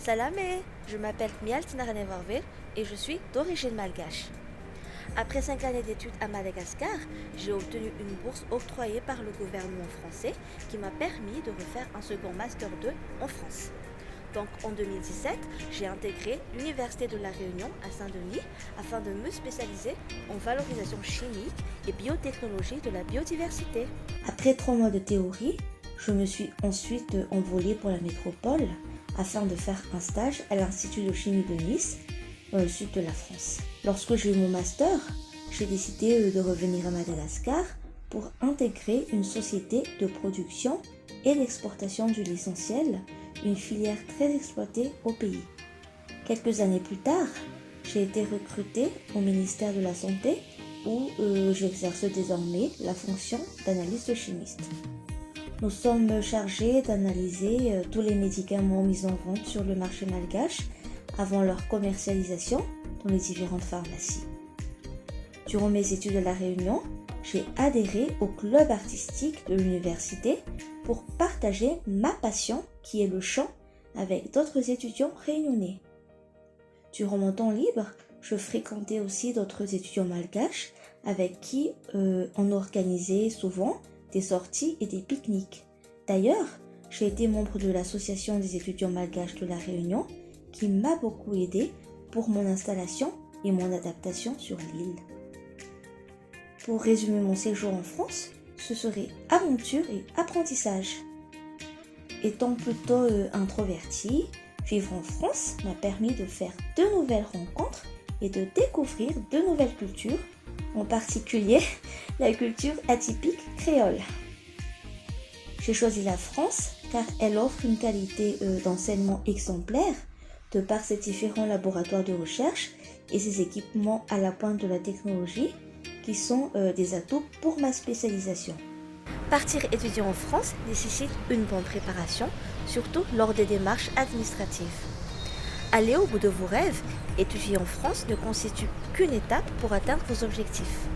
Salamé, je m'appelle Mial Tinarenevarve et je suis d'origine malgache. Après 5 années d'études à Madagascar, j'ai obtenu une bourse octroyée par le gouvernement français qui m'a permis de refaire un second Master 2 en France. Donc en 2017, j'ai intégré l'Université de La Réunion à Saint-Denis afin de me spécialiser en valorisation chimique et biotechnologie de la biodiversité. Après 3 mois de théorie, je me suis ensuite envolée pour la métropole afin de faire un stage à l'Institut de chimie de Nice, dans le sud de la France. Lorsque j'ai eu mon master, j'ai décidé de revenir à Madagascar pour intégrer une société de production et d'exportation d'huile essentielle, une filière très exploitée au pays. Quelques années plus tard, j'ai été recrutée au ministère de la Santé où j'exerce désormais la fonction d'analyste chimiste. Nous sommes chargés d'analyser tous les médicaments mis en vente sur le marché malgache avant leur commercialisation dans les différentes pharmacies. Durant mes études à La Réunion, j'ai adhéré au club artistique de l'université pour partager ma passion qui est le chant avec d'autres étudiants réunionnais. Durant mon temps libre, je fréquentais aussi d'autres étudiants malgaches avec qui on organisait souvent des sorties et des pique-niques. D'ailleurs, j'ai été membre de l'association des étudiants malgaches de La Réunion qui m'a beaucoup aidé pour mon installation et mon adaptation sur l'île. Pour résumer mon séjour en France, ce serait aventure et apprentissage. Étant plutôt introvertie, vivre en France m'a permis de faire de nouvelles rencontres et de découvrir de nouvelles cultures, en particulier la culture atypique créole. J'ai choisi la France car elle offre une qualité d'enseignement exemplaire de par ses différents laboratoires de recherche et ses équipements à la pointe de la technologie qui sont des atouts pour ma spécialisation. Partir étudier en France nécessite une bonne préparation, surtout lors des démarches administratives. Aller au bout de vos rêves, étudier en France ne constitue qu'une étape pour atteindre vos objectifs.